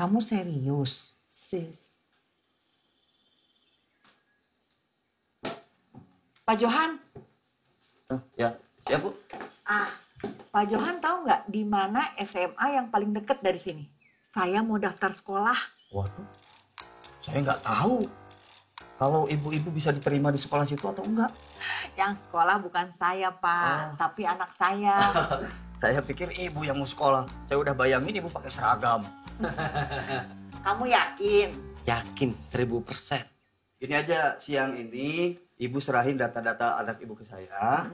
Kamu serius, sis? Pak Johan? Ya, Bu. Pak Johan tahu nggak di mana SMA yang paling dekat dari sini? Saya mau daftar sekolah. Waduh, saya nggak tahu kalau ibu-ibu bisa diterima di sekolah situ atau enggak. Yang sekolah bukan saya, Pak, tapi anak saya. Saya pikir ibu yang mau sekolah. Saya udah bayangin ibu pakai seragam. Kamu yakin? Yakin 1000%. Ini aja siang ini ibu serahin data-data anak ibu ke saya.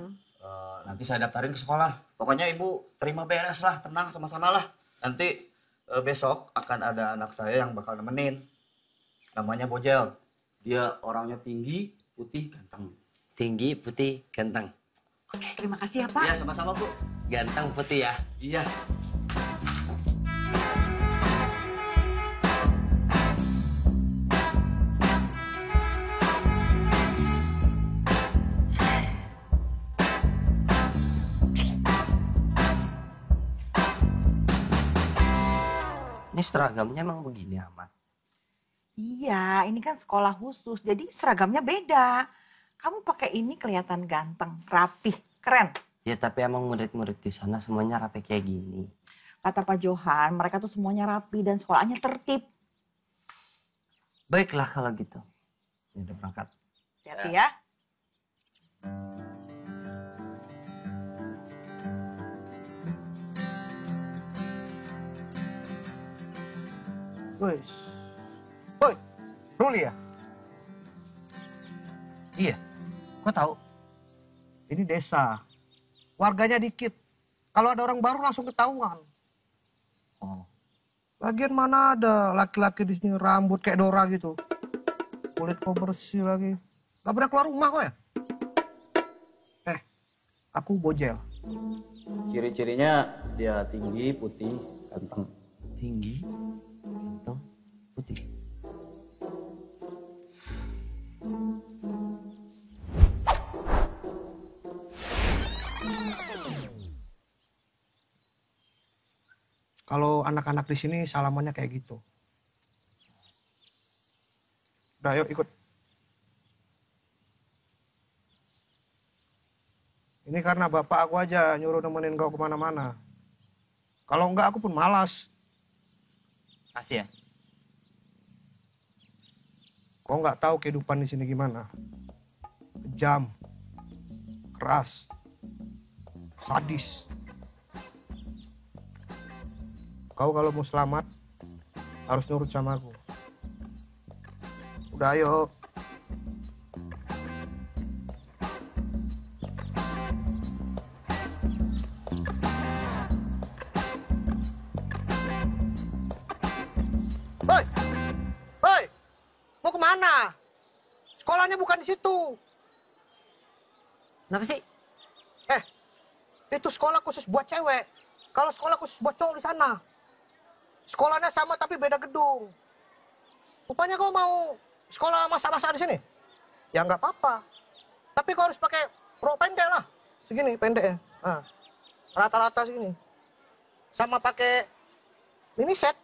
Nanti saya daftarin ke sekolah. Pokoknya ibu terima beres lah, tenang sama-sama lah. Nanti besok akan ada anak saya yang bakal nemenin. Namanya Bojel. Dia orangnya tinggi, putih, ganteng. Tinggi, putih, ganteng. Oke, terima kasih ya, Pak. Iya, sama-sama, Bu. Ganteng, putih ya. Iya. Ini seragamnya emang begini amat. Iya, ini kan sekolah khusus, jadi seragamnya beda. Kamu pakai ini kelihatan ganteng, rapih, keren. Ya tapi emang murid-murid di sana semuanya rapi kayak gini. Kata Pak Johan, mereka tuh semuanya rapi dan sekolahnya tertib. Baiklah kalau gitu. Ya udah berangkat. Hati-hati ya. Woi, Ruli ya? Iya. Kok tahu? Ini desa. Warganya dikit. Kalau ada orang baru langsung ketahuan. Oh. Lagian mana ada laki-laki di sini rambut kayak Dora gitu. Kulit kok bersih lagi. Gak pernah keluar rumah kok ya? Aku Bojel. Ciri-cirinya dia tinggi, putih, ganteng. Tinggi, ganteng, putih. Kalau anak-anak di sini salamannya kayak gitu. Udah, yuk ikut. Ini karena bapak aku aja nyuruh nemenin kau kemana-mana. Kalau enggak aku pun malas. Kasih ya. Kau nggak tahu kehidupan di sini gimana. Kejam, keras, sadis. Kau kalau mau selamat harus nurut sama aku. Udah ayo. Hoi, hoi, mau kemana? Sekolahnya bukan di situ. Kenapa sih? Itu sekolah khusus buat cewek. Kalau sekolah khusus buat cowok di sana. Sekolahnya sama tapi beda gedung. Rupanya kau mau sekolah masa-masa di sini? Ya nggak apa-apa. Tapi kau harus pakai rok pendek lah. Segini pendeknya. Nah, rata-rata segini. Sama pakai mini set.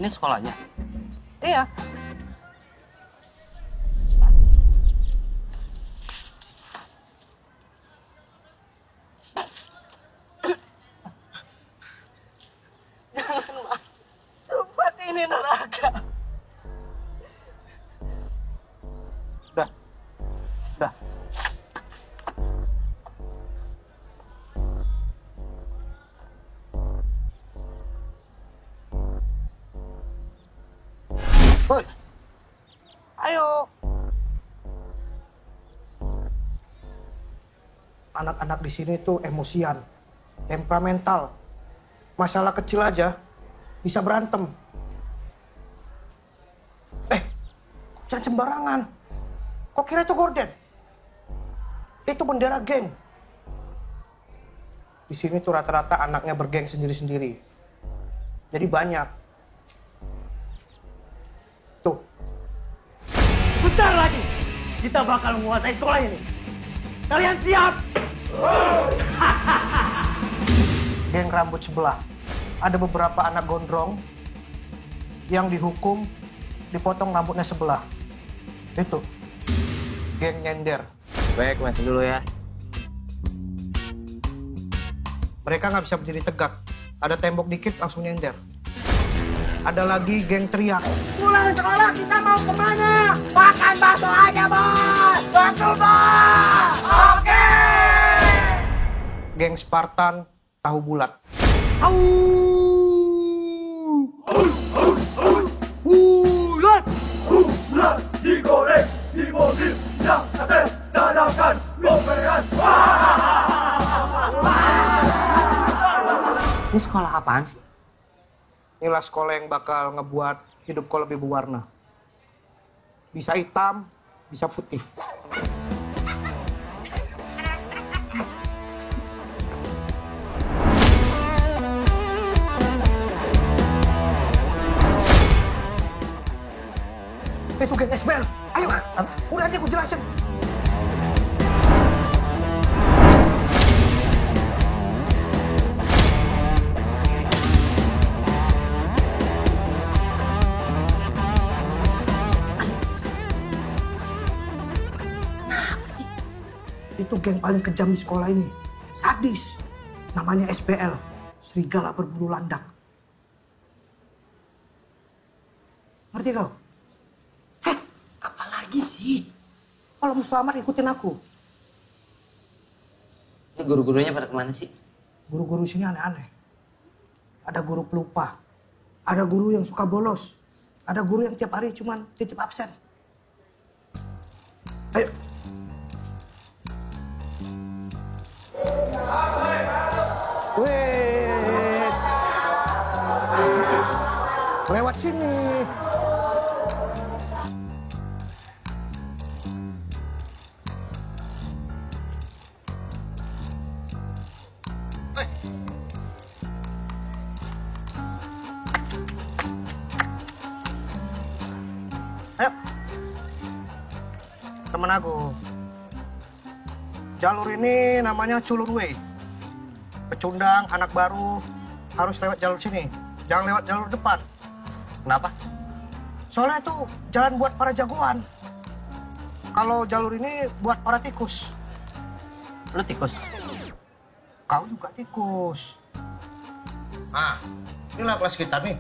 Ini sekolahnya. Iya. Jangan masuk. Tempat ini neraka. Udah. Udah. Woi. Ayo. Anak-anak di sini tuh emosian, temperamental. Masalah kecil aja bisa berantem. Jangan sembarangan. Kok kira itu gorden? Itu bendera geng. Di sini tuh rata-rata anaknya bergeng sendiri-sendiri. Jadi banyak. Sebentar lagi kita bakal menguasai sekolah ini. Kalian siap? Geng rambut sebelah. Ada beberapa anak gondrong yang dihukum dipotong rambutnya sebelah. Itu geng nyender. Baik, masuk dulu ya. Mereka nggak bisa berdiri tegak. Ada tembok dikit langsung nyender. Ada lagi geng teriak. Pulang sekolah kita mau kemana? Makan bakso aja, Bos! Bakso, Bos! Oke! Geng Spartan tahu bulat. Bulat! Bulat digoreng, dimotif, yang sate, dadakan, gopean. Ini sekolah apaan sih? Inilah sekolah yang bakal ngebuat hidup kau lebih berwarna. Bisa hitam, bisa putih. Itu geng SBL. Ayo, udah nanti aku jelasin. Itu geng paling kejam di sekolah ini. Sadis. Namanya SBL. Serigala berbulu landak. Ngerti kau? Apalagi sih? Kalau mau selamat ikutin aku. Ini guru-gurunya pada kemana sih? Guru-guru sini aneh-aneh. Ada guru pelupa. Ada guru yang suka bolos. Ada guru yang tiap hari cuman titip absen. Ayo. Wait. Lewat sini. Ayo. Temen aku. Jalur ini namanya Culur Way. Pecundang, anak baru, harus lewat jalur sini. Jangan lewat jalur depan. Kenapa? Soalnya itu jalan buat para jagoan. Kalau jalur ini buat para tikus. Lu tikus? Kau juga tikus. Nah, inilah kelas kita nih.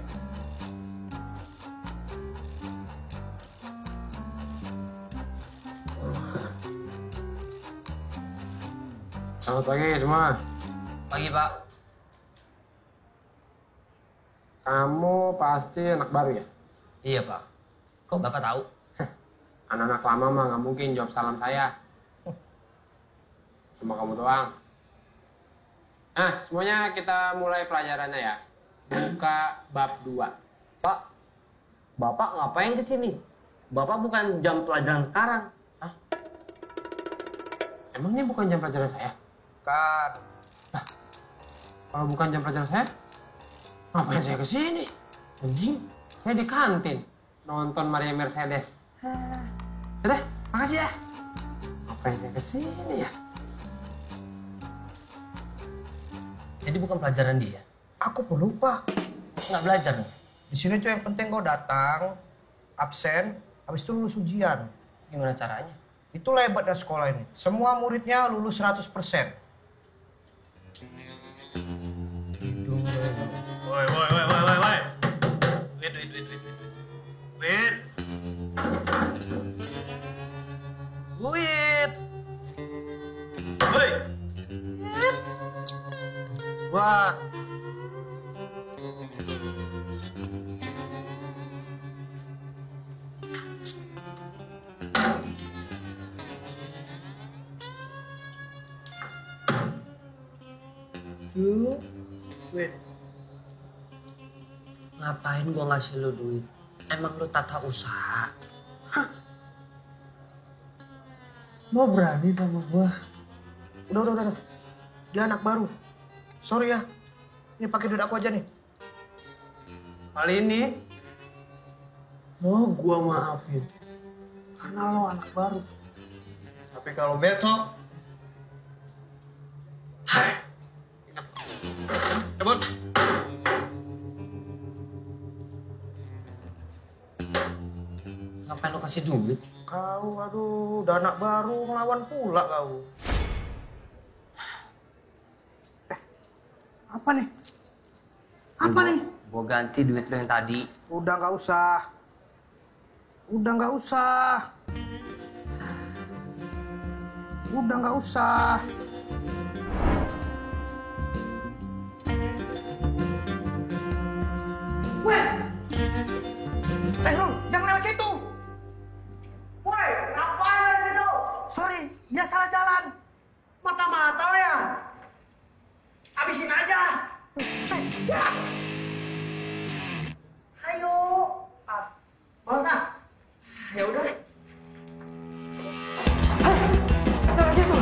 Selamat pagi semua. Pagi, Pak. Kamu pasti anak baru ya? Iya, Pak. Kok Bapak tahu? Anak-anak lama mah nggak mungkin jawab salam saya. Cuma kamu doang. Nah, semuanya kita mulai pelajarannya ya. Buka bab 2. Pak, Bapak ngapain ke sini? Bapak bukan jam pelajaran sekarang. Hah? Emang ini bukan jam pelajaran saya? Kan. Kalau bukan jam pelajaran saya, ngapain saya ke sini? Mending saya di kantin nonton Maria Mercedes. Sudah, makasih ya. Ngapain saya ke sini ya? Jadi bukan pelajaran dia. Aku pelupa. Nggak belajar nih. Di sini tuh yang penting kau datang, absen, habis itu lulus ujian. Gimana caranya? Itulah hebatnya sekolah ini. Semua muridnya lulus 100%. Woi. Wait. Wait. Woi. Buat. Wait. Ngapain gua ngasih lu duit? Emang lu tata usaha? Mau berani sama gua? Udah. Dia anak baru. Sorry ya. Ini pakai duit aku aja nih. Kali ini mau gua maafin. Kenal lo anak baru. Tapi kalau besok... Hai. Cabut. Ngapain lo kasih duit? Kau, aduh, udah anak baru ngelawan pula kau. Apa nih? Apa nih? Gua ganti duit lo yang tadi. Udah nggak usah. Udah nggak usah. Udah nggak usah. Weh! Rul, jangan lewat situ. Woi, ngapain lewat situ? Sorry, dia salah jalan. Mata-mata lo ya. Habisin aja. Ya. Ayo. Balas ah. Ya udah deh. Lewat situ.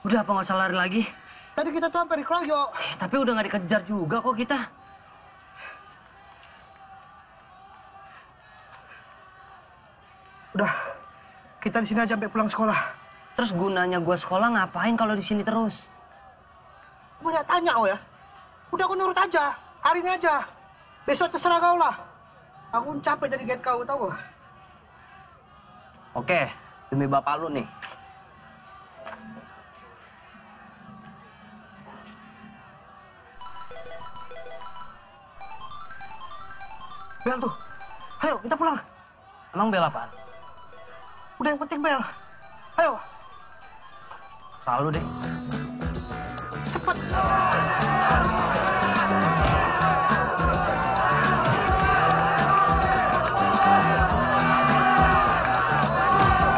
Udah apa nggak usah lari lagi? Tadi kita tuh hampir dikeroyok. Tapi udah nggak dikejar juga kok kita. Udah, kita di sini aja sampai pulang sekolah. Terus gunanya gua sekolah ngapain kalau di sini terus? Banyak tanya oh ya. Udah aku nurut aja, hari ini aja. Besok terserah kau lah. Aku capek jadi guide kau, tau gak? Oke, demi bapak lu nih. Bel tuh, ayo kita pulang. Emang bel apaan? Udah yang penting Bel. Ayo, Selalu deh. cepet.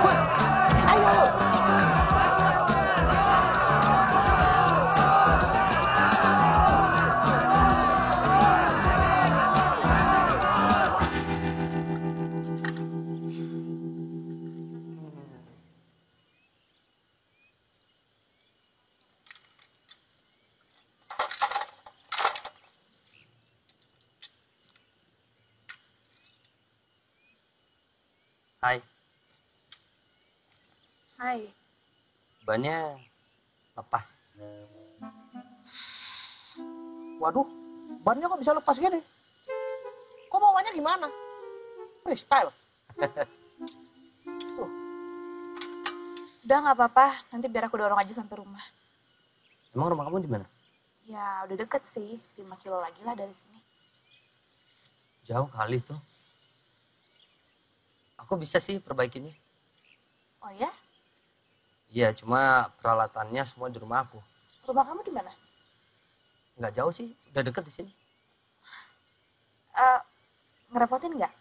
Woi, ayo. Hai, Hai, bannya lepas. Waduh, bannya kok bisa lepas gini? Kok bawanya gimana? Ini style. udah nggak apa-apa. Nanti biar aku dorong aja sampai rumah. Emang rumah kamu di mana? Ya udah deket sih, 5 kilo lagi lah dari sini. Jauh kali tuh. Aku bisa sih perbaikinnya. Oh ya? Iya, cuma peralatannya semua di rumah aku. Rumah kamu di mana? Nggak jauh sih, udah deket di sini. Ngerepotin nggak?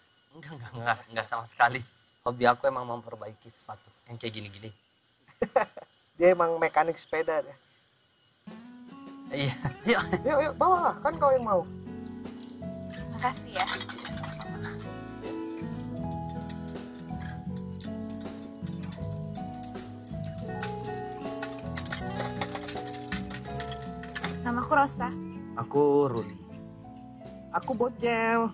Enggak sama sekali. Hobi aku emang memperbaiki sepatu yang kayak gini-gini. Dia emang mekanik sepeda deh. Iya, yuk. Yuk, bawa lah. Kan kau yang mau. Makasih ya. Namaku Rosa. Aku Ruli. Aku bocel.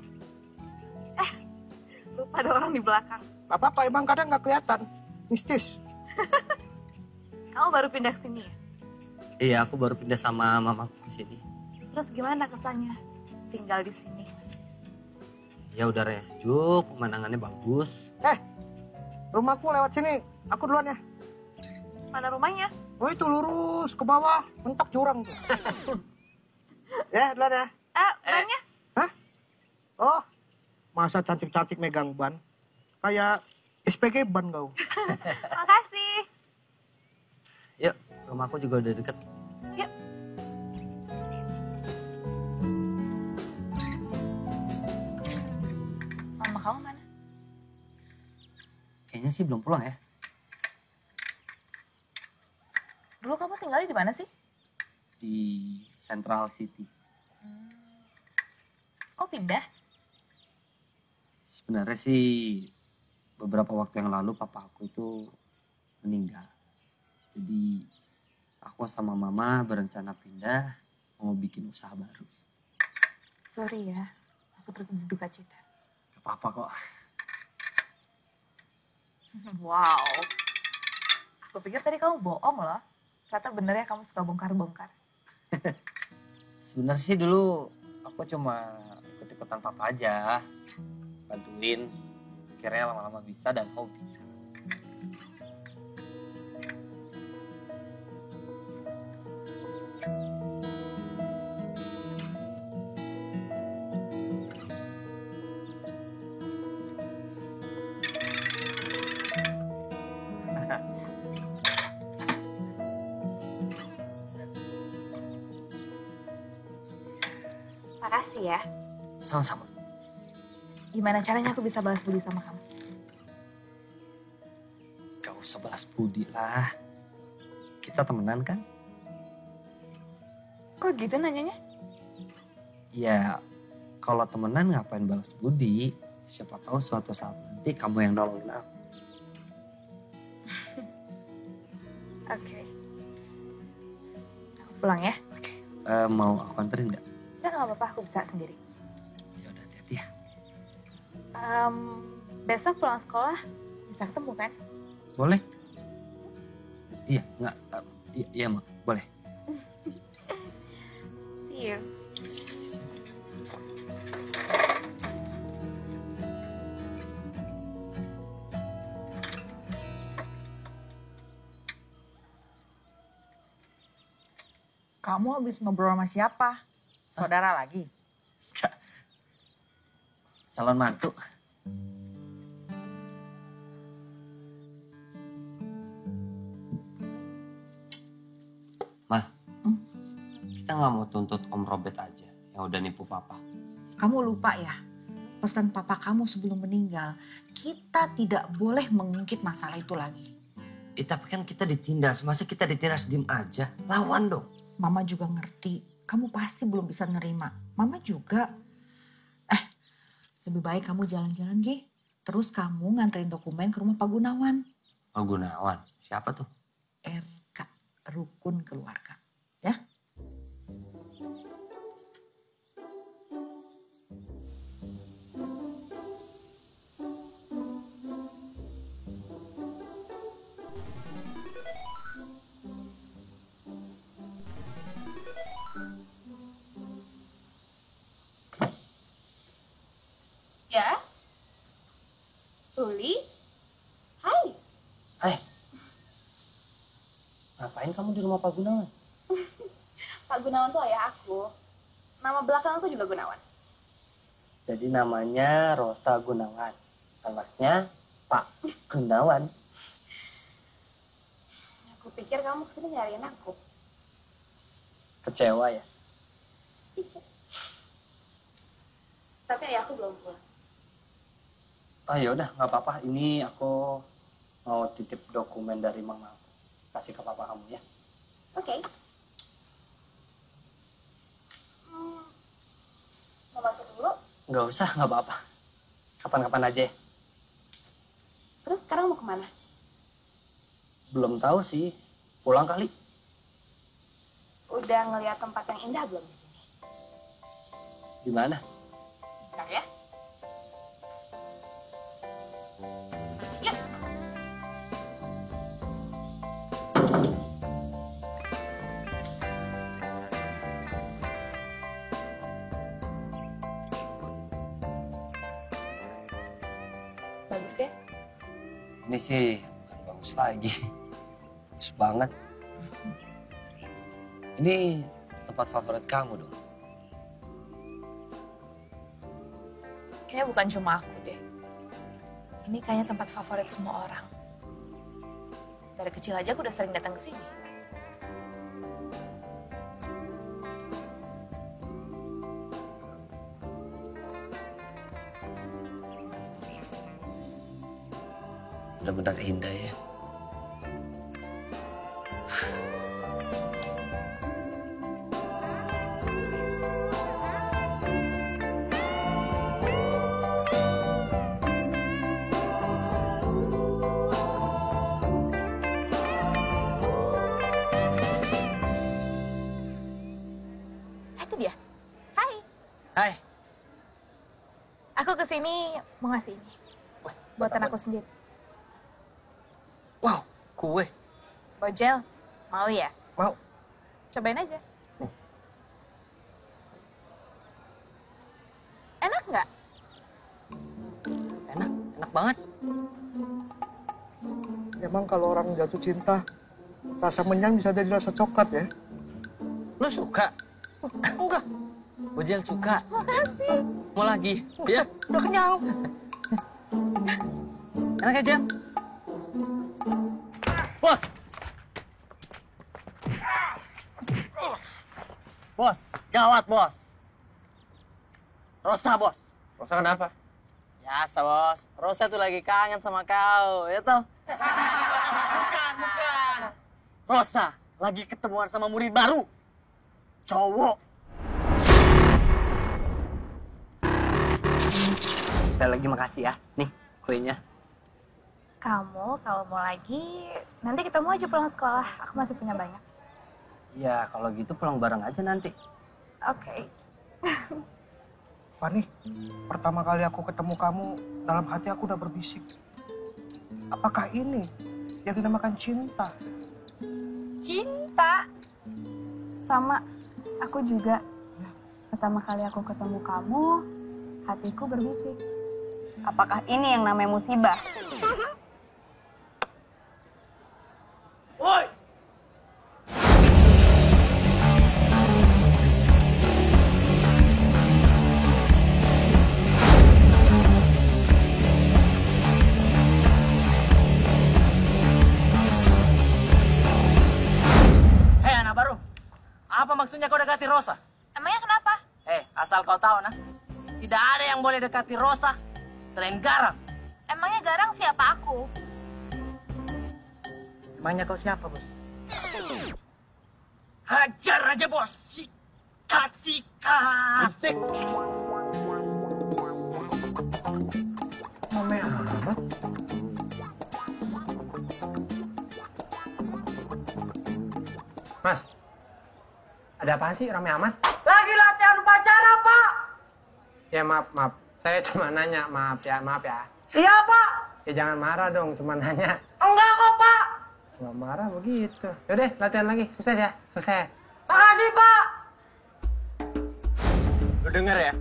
Lupa ada orang di belakang. Gak apa-apa, emang kadang nggak kelihatan. Mistis. Kamu baru pindah ke sini ya? Iya, aku baru pindah sama mamaku ke sini. Terus gimana kesannya tinggal di sini? Ya udaranya sejuk, pemandangannya bagus. Rumahku lewat sini. Aku duluan ya. Mana rumahnya? Oh itu lurus ke bawah. Mentok jurang tuh. Ya, duluan ya. Bannya? Oh, masa cantik-cantik megang ban? Kayak SPG ban kau. Makasih. Yuk, rumahku juga udah deket. Yuk. Mama kamu mana? Kayaknya sih belum pulang ya. Dulu kamu tinggalnya di mana sih? Di Central City. Kok pindah? Sebenarnya sih beberapa waktu yang lalu papa aku itu meninggal. Jadi aku sama mama berencana pindah mau bikin usaha baru. Sorry ya, aku turut berduka cita. Gak apa-apa kok. Wow, aku pikir tadi kamu bohong loh. Ternyata bener ya kamu suka bongkar-bongkar. Sebenarnya sih dulu aku cuma ikut-ikutan papa aja. Bantuin. Akhirnya lama-lama bisa dan hobi sekarang. Makasih ya. Sama-sama. Gimana caranya aku bisa balas budi sama kamu? Gak usah balas budi lah. Kita temenan kan? Kok gitu nanyanya? Ya, kalau temenan ngapain balas budi? Siapa tahu suatu saat nanti kamu yang nolongin aku. Oke. Aku pulang ya. Mau aku anterin nggak? Nggak apa-apa, aku bisa sendiri. Ya udah, hati-hati ya. Besok pulang sekolah bisa ketemu kan? Boleh? Iya, nggak? Iya, Mak. Boleh. See you. Kamu habis ngobrol sama siapa? Saudara lagi? Calon mantu. Mah, kita nggak mau tuntut Om Robert aja yang udah nipu papa. Kamu lupa ya? Pesan papa kamu sebelum meninggal, kita tidak boleh mengungkit masalah itu lagi. Tapi kan kita ditindas, masa kita ditindas diem aja? Lawan dong. Mama juga ngerti, kamu pasti belum bisa nerima. Mama juga. Lebih baik kamu jalan-jalan, Gi. Terus kamu nganterin dokumen ke rumah Pak Gunawan. Pak Gunawan? Siapa tuh? RK, Rukun Keluarga. Ya? Ya? Uli? Hai. Hai. Ngapain kamu di rumah Pak Gunawan? Pak Gunawan tuh ayah aku. Nama belakang aku juga Gunawan. Jadi namanya Rosa Gunawan. Anaknya Pak Gunawan. Aku pikir kamu kesini nyariin aku. Kecewa ya? Dikit. Tapi ayah aku belum pulang. Oh ya udah, nggak apa-apa. Ini aku mau titip dokumen dari mama aku. Kasih ke papa kamu ya. Oke. Mau masuk dulu? Nggak usah, nggak apa-apa. Kapan-kapan aja ya. Terus sekarang mau kemana? Belum tahu sih. Pulang kali. Udah ngeliat tempat yang indah belum di sini? Di mana? Bentar ya. Yuk. Bagus ya? Ini sih bukan bagus lagi. Bagus banget. Ini tempat favorit kamu dong. Kayaknya bukan cuma aku deh. Ini kayaknya tempat favorit semua orang. Dari kecil aja aku udah sering datang ke sini. Benar-benar indah ya. Itu dia. Hai. Hai. Aku kesini mau ngasih ini. Buatan aku sendiri. Wow, kue. Bojel, mau ya? Mau. Cobain aja. Enak nggak? Enak banget. Emang kalau orang jatuh cinta, rasa menyan bisa jadi rasa coklat ya? Lu suka? Enggak. Bojel suka. Makasih. Mau lagi? Ya. Udah kenyang. Enak aja. Bos. Bos, gawat bos. Rosa bos. Rosa kenapa? Biasa bos. Rosa tuh lagi kangen sama kau, ya toh? Bukan. Rosa lagi ketemuan sama murid baru. Cowok. Sekali lagi makasih ya. Nih, kuenya. Kamu kalau mau lagi, nanti ketemu aja pulang sekolah. Aku masih punya banyak. Ya, kalau gitu pulang bareng aja nanti. Oke. Fani, pertama kali aku ketemu kamu, dalam hati aku udah berbisik. Apakah ini yang dinamakan cinta? Cinta? Sama, aku juga. Pertama kali aku ketemu kamu, hatiku berbisik. Apakah ini yang namanya musibah? Woi! Hei anak baru, apa maksudnya kau dekati Rosa? Emangnya kenapa? Asal kau tahu nah, tidak ada yang boleh dekati Rosa selain Garang. Emangnya Garang siapa aku? Emangnya kau siapa, bos? Hajar aja, bos. Sikat. Musik. Rame amat. Mas, ada apaan sih rame amat? Lagi latihan upacara, Pak. Ya maaf. Saya cuma nanya, maaf ya. Iya, Pak. Ya jangan marah dong, cuma nanya. Enggak kok, Pak. Nggak marah begitu. Yaudah, latihan lagi. Sukses ya. Sukses. Makasih, Pak. Lo denger ya,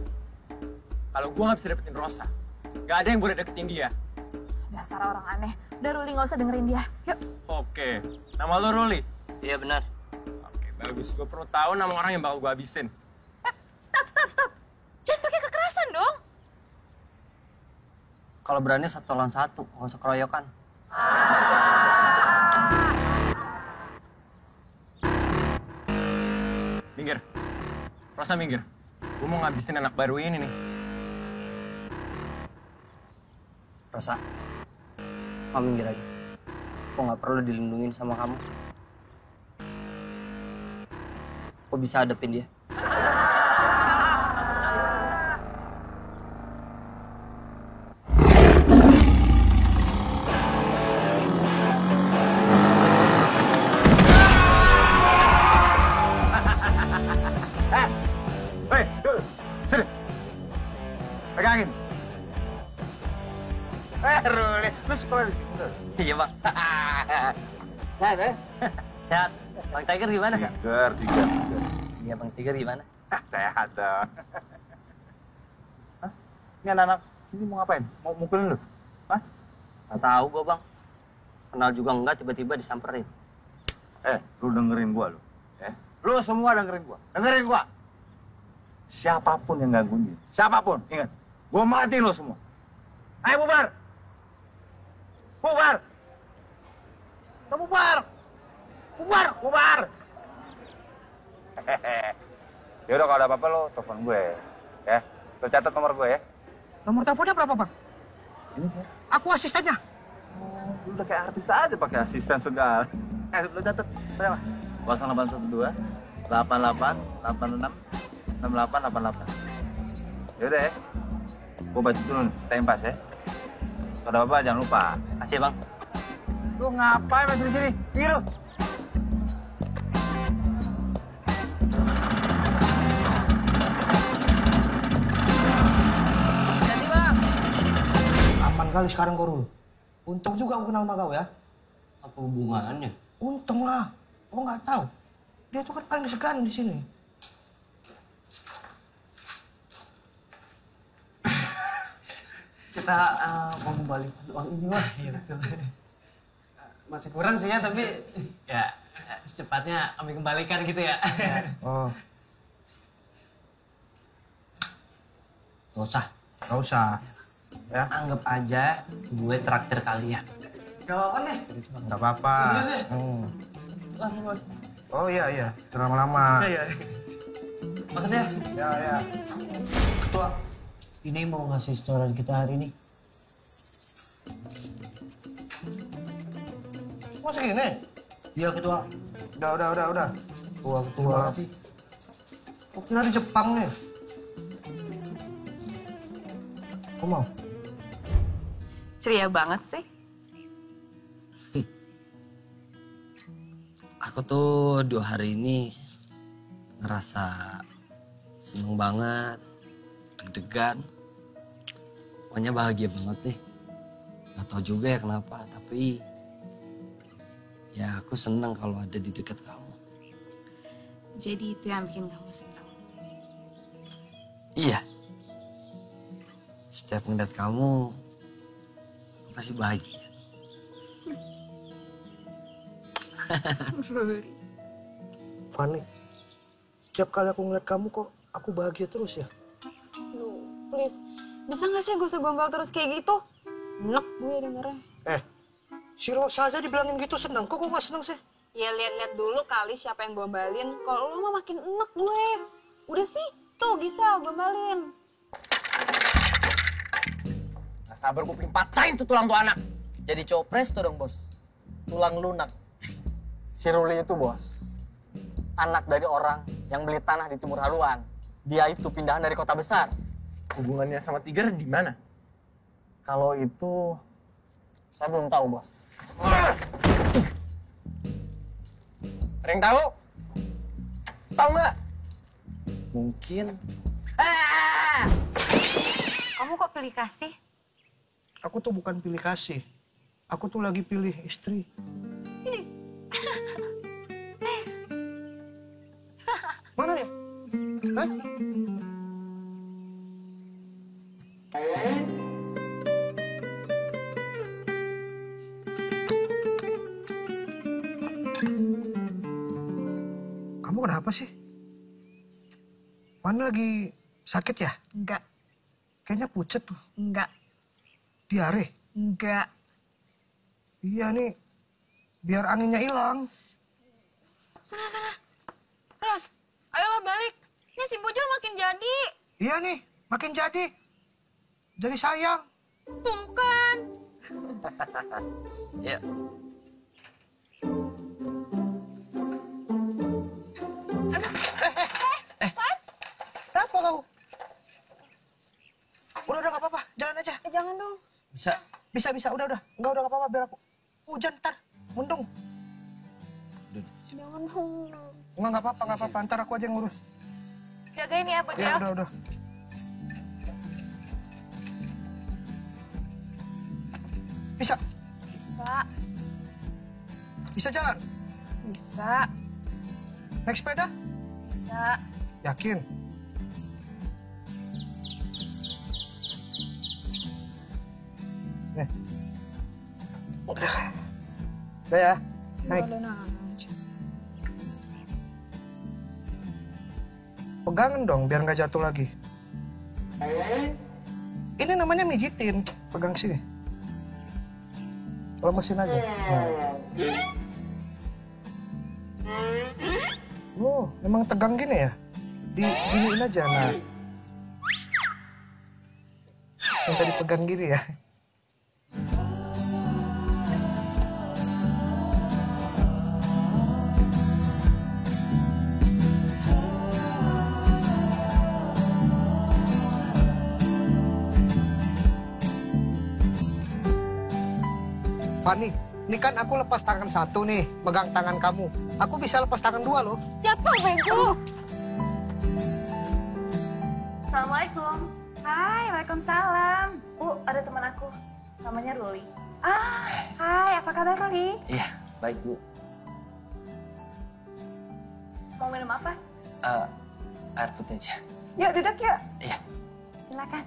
kalau gua nggak bisa dapetin Rosa, nggak ada yang boleh deketin dia. Dasar orang aneh. Udah, Ruli, nggak usah dengerin dia. Yuk. Oke, nama lo Ruli? Iya benar. Oke, bagus. Gue perlu tahu nama orang yang bakal gue habisin. Stop. Jangan pakai kekerasan dong. Kalau berani 1 lawan 1, nggak usah keroyokan. Minggir. Rosa minggir. Gue mau ngabisin anak baru ini nih. Rosa, kamu minggir aja. Aku nggak perlu dilindungin sama kamu. Aku bisa hadapin dia. Hei, Dul. Sini. Pegangin. Ruli. Lu sekolah di sini, Dul? Iya, Bang. Sehat. Bang Tiger gimana? Tiger. Iya, Bang Tiger gimana? Sehat dong. Hah? Ini anak-anak sini mau ngapain? Mau mukulin lu? Hah? Nggak tahu gua, Bang. Kenal juga enggak, tiba-tiba disamperin. Lu dengerin gua lu. Lu semua dengerin gua. Dengerin gua. Siapapun yang gangguin dia, siapapun, ingat. Gua mati lu semua. Ayo bubar. Bubar. Udah bubar. Bubar. Yaudah kalau ada apa-apa lo telepon gue ya. Lo catat nomor gue ya. Nomor teleponnya berapa, Bang? Ini sih. Aku asistennya. Oh, lu udah kayak artis aja pakai asisten segala. Lo catat berapa? 0812 88 86 68 88. Yaudah ya. Gue baca dulu nih, time pass ya. Kalau ada apa-apa jangan lupa. Kasih, Bang. Lu ngapain masih di sini? Pergi lu. Jadi, kali sekarang kau Rul. Untung juga aku kenal sama kau ya. Apa hubungannya? Untung lah. Kau nggak tahu. Dia tuh kan paling segan di sini. Kita mau kembalikan uang ini, Mas. Iya, betul. Masih kurang sih ya, tapi ya secepatnya kami kembalikan gitu ya. Oh, Gak usah. ya Anggap aja gue traktir kalian. Gak apa-apa nih. nggak apa-apa. Serius ya? Bos. Oh iya, jangan lama-lama. Iya. Maksudnya? Ya. Ketua, ini mau ngasih setoran kita hari ini. Masa gini? Iya, Ketua. Udah. Tua Terima lah. kasih. Kok kira di Jepang nih? Kau mau? Ceria banget sih. Aku tuh 2 hari ini ngerasa seneng banget, deg-degan. Pokoknya bahagia banget deh. Gak tau juga ya kenapa, tapi ya aku seneng kalau ada di dekat kamu. Jadi itu yang bikin kamu senang. Iya. Setiap ngeliat kamu, aku pasti bahagia. Fanny, setiap kali aku ngeliat kamu kok aku bahagia terus ya? Duh, please. Bisa gak sih gak usah gombal terus kayak gitu? Enak gue dengernya. Si Rosa aja dibilangin gitu senang, kok gak senang sih? Ya lihat-lihat dulu kali siapa yang gombalin. Kalau lo mah makin enak gue. Udah sih, tuh Gisel gombalin. Gak sabar gue pengen patahin tuh tulang tuh anak. Jadi cowok tuh dong bos. Tulang lunak. Si Ruli itu bos, anak dari orang yang beli tanah di Timur Haluan. Dia itu pindahan dari kota besar. Hubungannya sama Tiger di mana? Kalau itu, saya belum tahu bos. Ada yang tahu? Tahu nggak? Mungkin. Kamu kok pilih kasih? Aku tuh bukan pilih kasih, aku tuh lagi pilih istri. Mana dia? Hah? Kamu kenapa sih? Mana lagi sakit ya? Enggak. Kayaknya pucet tuh. Enggak. Diare? Enggak. Iya nih, biar anginnya hilang. Sana. Ros, ayolah balik. Ini si Bojol makin jadi. Iya nih, makin jadi. Jadi sayang. Tuh kan. Ya. Kenapa kau? Udah gak apa-apa, jalan aja. Jangan dong. Bisa. Bisa, udah. Enggak, udah gak apa-apa, biar aku. Hujan ntar, mendung. Jangan dong. Enggak, gak apa-apa, ntar aku aja yang ngurus. Jagain ya, Bojol. Ya, udah. Bisa? Bisa jalan? Bisa. Naik sepeda? Bisa. Yakin? Nih. Udah ya, naik. Pegangin dong, biar nggak jatuh lagi. Ini namanya mijitin. Pegang sini. Lemesin aja. Oh, emang tegang gini ya? Diginiin aja, nah. Minta dipegang gini ya. Fanny, ini kan aku lepas tangan satu nih, megang tangan kamu. Aku bisa lepas tangan dua loh. Jatuh, bego. Assalamualaikum. Hai, waalaikumsalam. Bu, ada teman aku. Namanya Ruli. Hai, apa kabar Ruli? Iya, baik Bu. Mau minum apa? Air putih aja. Yuk duduk yuk. Iya. Silakan.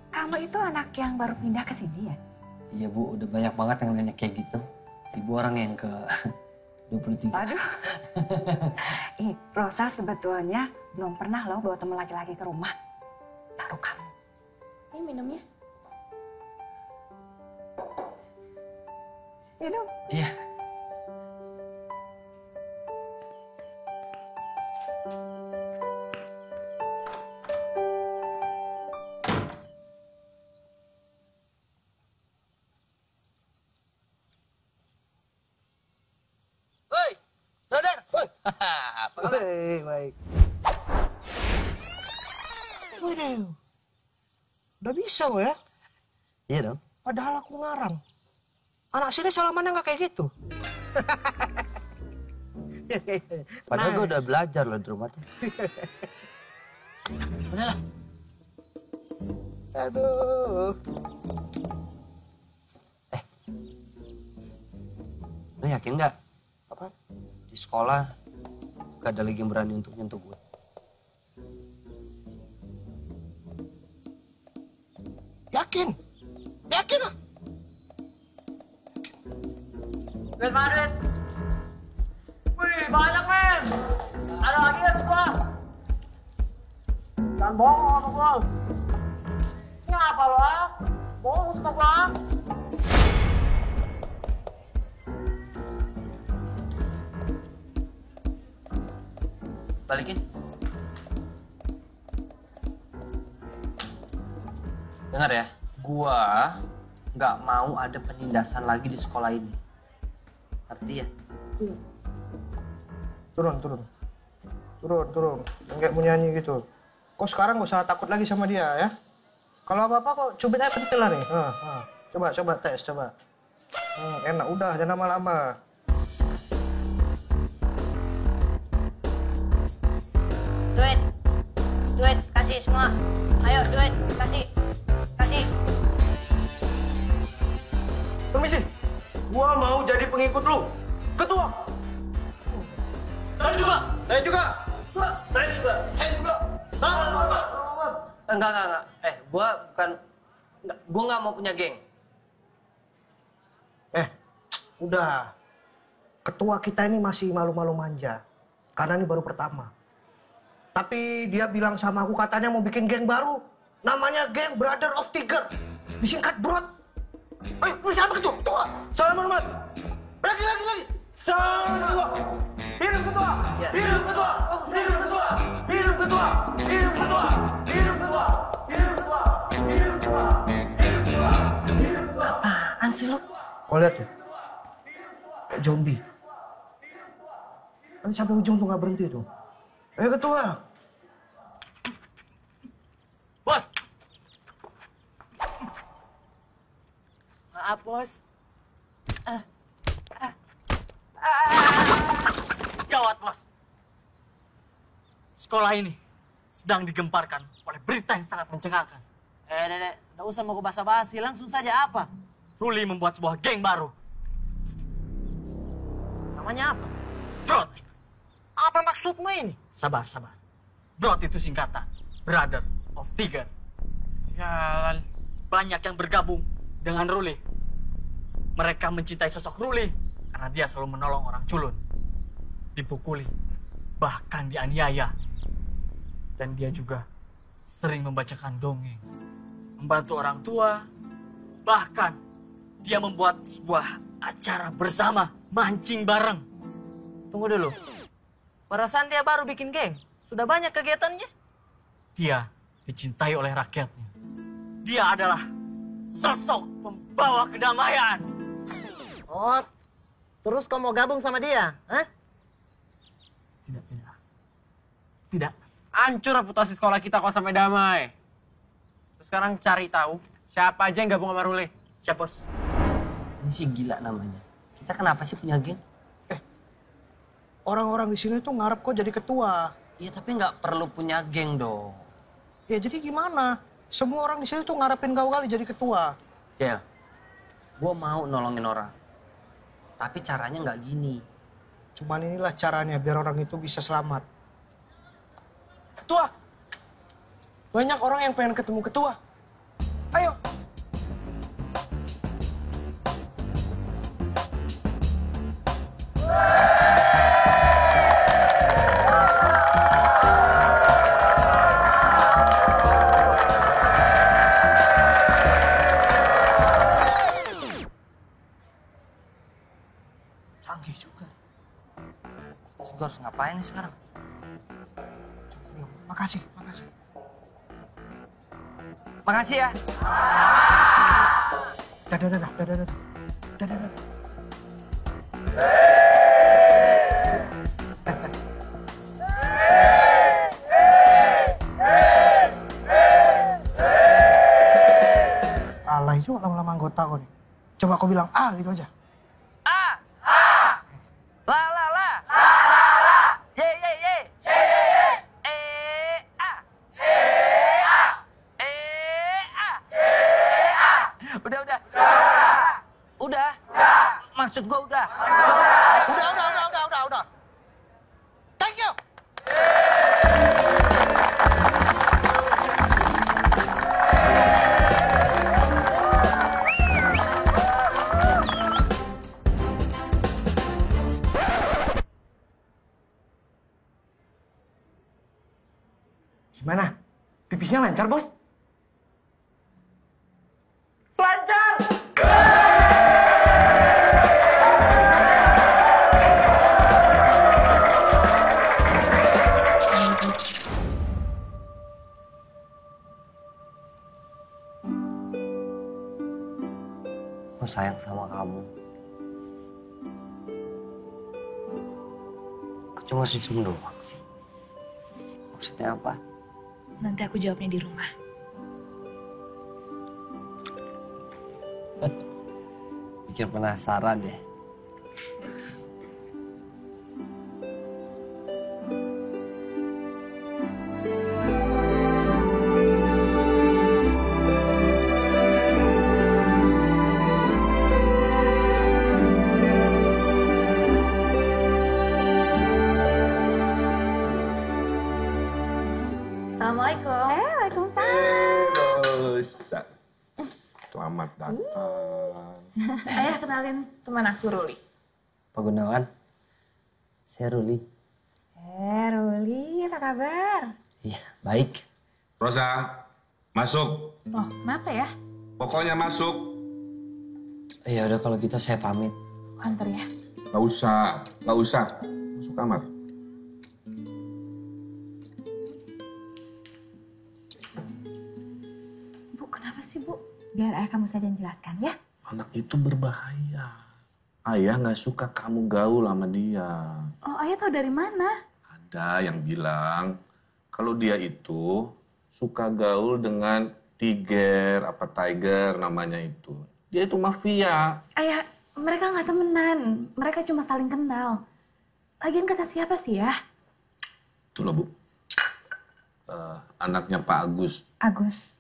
Kamu itu anak yang baru pindah ke sini ya? Iya Bu, udah banyak banget yang nanya kayak gitu. Ibu orang yang ke 23. Aduh. Rosa sebetulnya belum pernah loh bawa teman laki-laki ke rumah. Taruh kamu. Ini minumnya. Minum. Iya. Woi, brother. Woi. Baik. Waduh. Udah bisa lo ya? Iya dong. Padahal aku ngarang. Anak sini salamannya nggak kayak gitu. Padahal gue udah belajar loh di rumah tuh. Udah lah. Aduh. Lo yakin nggak? Apa? Di sekolah gak ada lagi yang berani untuk nyentuh gue. Yakin? Yakin lah. Men Madrid. Wih, banyak men. Ada lagi ya semua. Jangan bohong sama gua. Ini apa lo? Bohong sama gua. Balikin. Dengar ya, gua nggak mau ada penindasan lagi di sekolah ini. Ngerti ya? Turun. Yang kayak mau nyanyi gitu. Kok sekarang gak usah takut lagi sama dia ya? Kalau apa-apa kok cubit aja pentil lah nih. Coba tes, coba. Enak, udah jangan lama-lama. Duit, kasih semua. Ayo, duit, kasih. Permisi, gua mau jadi pengikut lu. Ketua. Saya juga. Enggak. Gua nggak mau punya geng. Udah. Ketua kita ini masih malu-malu manja. Karena ini baru pertama. Tapi dia bilang sama aku katanya mau bikin geng baru. Namanya geng Brother of Tiger. Disingkat Brot. Ayo, bersama ketua. Salam hormat. Lagi. Salam ketua. Hidup ketua. Hidup ketua. Hidup ketua. Hidup ketua. Hidup ketua. Hidup ketua. Hidup ketua. Hidup ketua. Hidup ketua. Hidup ketua. Apaan sih lo? Kau lihat tuh. Kayak zombie. Kan sampai ujung tuh nggak berhenti tuh. Ayo ketua. Bos. Maaf, Bos. Gawat, Bos. Sekolah ini sedang digemparkan oleh berita yang sangat mencengangkan. Dek, nggak usah mau basa-basi, langsung saja apa? Ruli membuat sebuah geng baru. Namanya apa? Brot. Apa maksudmu ini? Sabar. Brot itu singkatan. Brother of Tiger. Sialan. Banyak yang bergabung dengan Ruli. Mereka mencintai sosok Ruli karena dia selalu menolong orang culun. Dipukuli. Bahkan dianiaya. Dan dia juga sering membacakan dongeng. Membantu orang tua. Bahkan dia membuat sebuah acara bersama. Mancing bareng. Tunggu dulu. Perasaan dia baru bikin geng. Sudah banyak kegiatannya. Dia dicintai oleh rakyatnya. Dia adalah sosok pembawa kedamaian. Oh, terus kau mau gabung sama dia? Hah? Tidak. Hancur reputasi sekolah kita kok sampai damai. Terus sekarang cari tahu siapa aja yang gabung sama Ruli. Siap, Bos. Ini sih gila namanya. Kita kenapa sih punya geng? Orang-orang di sini tuh ngarep kok jadi ketua. Iya, tapi nggak perlu punya geng dong. Ya jadi gimana? Semua orang di sini tuh ngarepin kau kali jadi ketua. Cel, gue mau nolongin orang. Tapi caranya nggak gini. Cuman inilah caranya biar orang itu bisa selamat. Ketua! Banyak orang yang pengen ketemu ketua. Ayo! Canggih juga. Terus gue harus ngapain nih sekarang? Makasih, makasih. Makasih ya. Dadah. Alay juga lama-lama anggota kau nih. Coba kau bilang A gitu aja. Udah. Maksud gue udah. Udah. Thank you. Gimana? Pipisnya lancar, Bos? Aku sayang sama kamu. Aku cuma senyum doang sih. Maksudnya apa? Nanti aku jawabnya di rumah. Bikin penasaran deh. Assalamualaikum. Waalaikumsalam. Dosa. Selamat datang. Ayah kenalin teman aku Ruli. Pak Gunawan, saya Ruli. Ruli, apa kabar? Iya, baik. Rosa, masuk. Oh, kenapa ya? Pokoknya masuk. Ya udah kalau gitu saya pamit. Antar ya. Gak usah. Masuk kamar. Bu, kenapa sih, Bu? Biar ayah kamu saja yang jelaskan ya. Anak itu berbahaya. Ayah gak suka kamu gaul sama dia. Oh, ayah tahu dari mana? Ada yang bilang kalau dia itu suka gaul dengan Tiger namanya itu. Dia itu mafia. Ayah, mereka nggak temenan. Mereka cuma saling kenal. Lagian kata siapa sih ya? Itu loh, Bu. Anaknya Pak Agus. Agus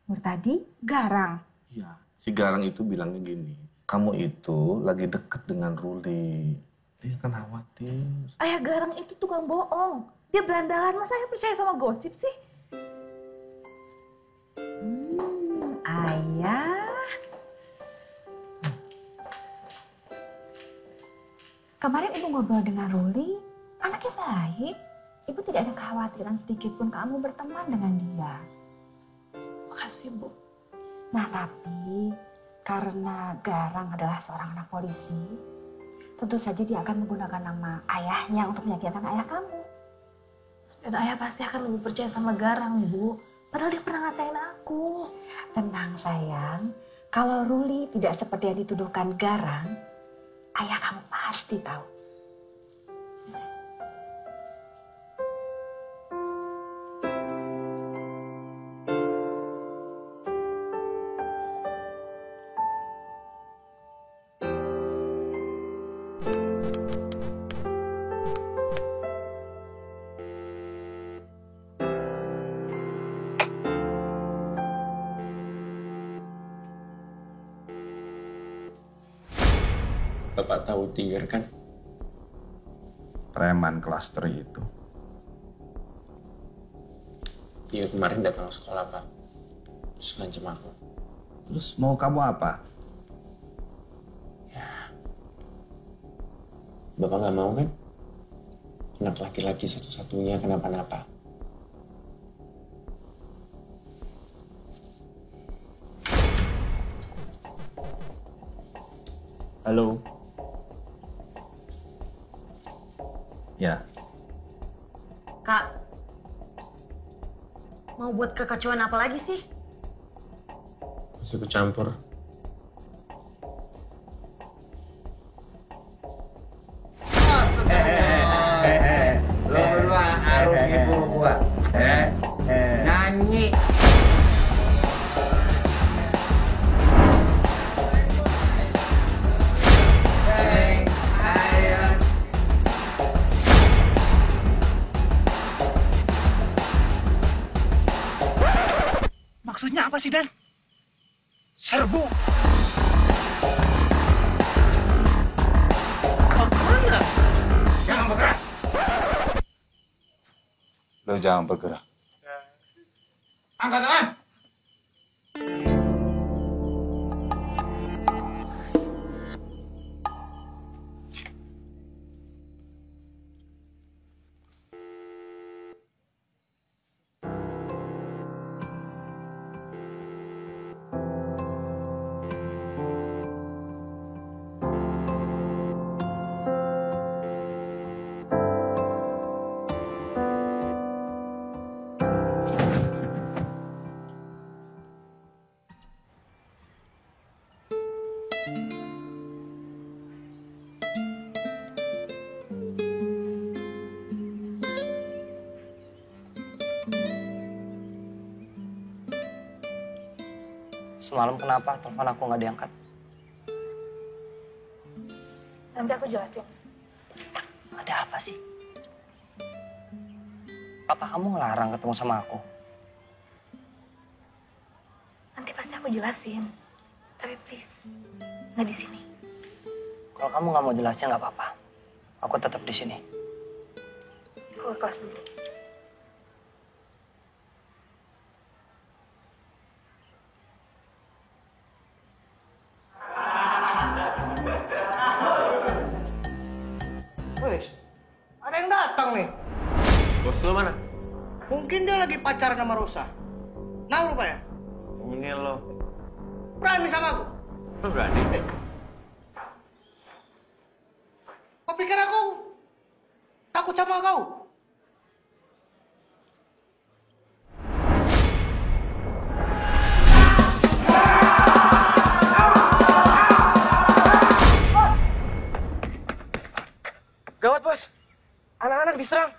Murtadi? Garang. Iya, si Garang itu bilangnya gini. Kamu itu lagi deket dengan Ruli. Dia kan khawatir. Ayah Garang itu tukang bohong. Dia berandalan. Masa ayah percaya sama gosip sih? Ayah. Kemarin ibu ngobrol dengan Ruli, anaknya baik. Ibu tidak ada kekhawatiran sedikit pun kamu berteman dengan dia. Makasih, Bu. Nah, tapi karena Garang adalah seorang anak polisi, tentu saja dia akan menggunakan nama ayahnya untuk meyakinkan ayah kamu. Dan ayah pasti akan lebih percaya sama Garang, Bu. Padahal dia pernah ngatain aku. Tenang, sayang. Kalau Ruli tidak seperti yang dituduhkan Garang, ayah kamu pasti tahu. Bapak tahu Tiger kan? Preman kelas 3 itu. Dia kemarin datang ke sekolah, Pak. Terus ngancam aku. Terus mau kamu apa? Bapak nggak mau kan? Anak laki-laki satu-satunya kenapa-napa. Halo. Ya. Kak, mau buat kekacauan apa lagi sih? Masih ikut campur. Lo berdua harus ibu gua. Nyanyi. Maksudnya apa sih, Dan? Serbu. Mana? Jangan bergerak. Lo jangan bergerak. Angkat tangan. Semalam kenapa telepon aku nggak diangkat? Nanti aku jelasin. Ada apa sih? Papa kamu ngelarang ketemu sama aku? Nanti pasti aku jelasin. Tapi please, nggak di sini. Kalau kamu nggak mau jelasin nggak apa-apa. Aku tetap di sini. Aku ke kelas dulu. Wes, ada yang datang nih. Bos lo mana? Mungkin dia lagi pacaran sama Rosa. Nah, rupanya. Setengah lo. Berani sama aku? Lo berani? Kau pikir aku takut sama kau? Gawat, Bos. Anak-anak diserang.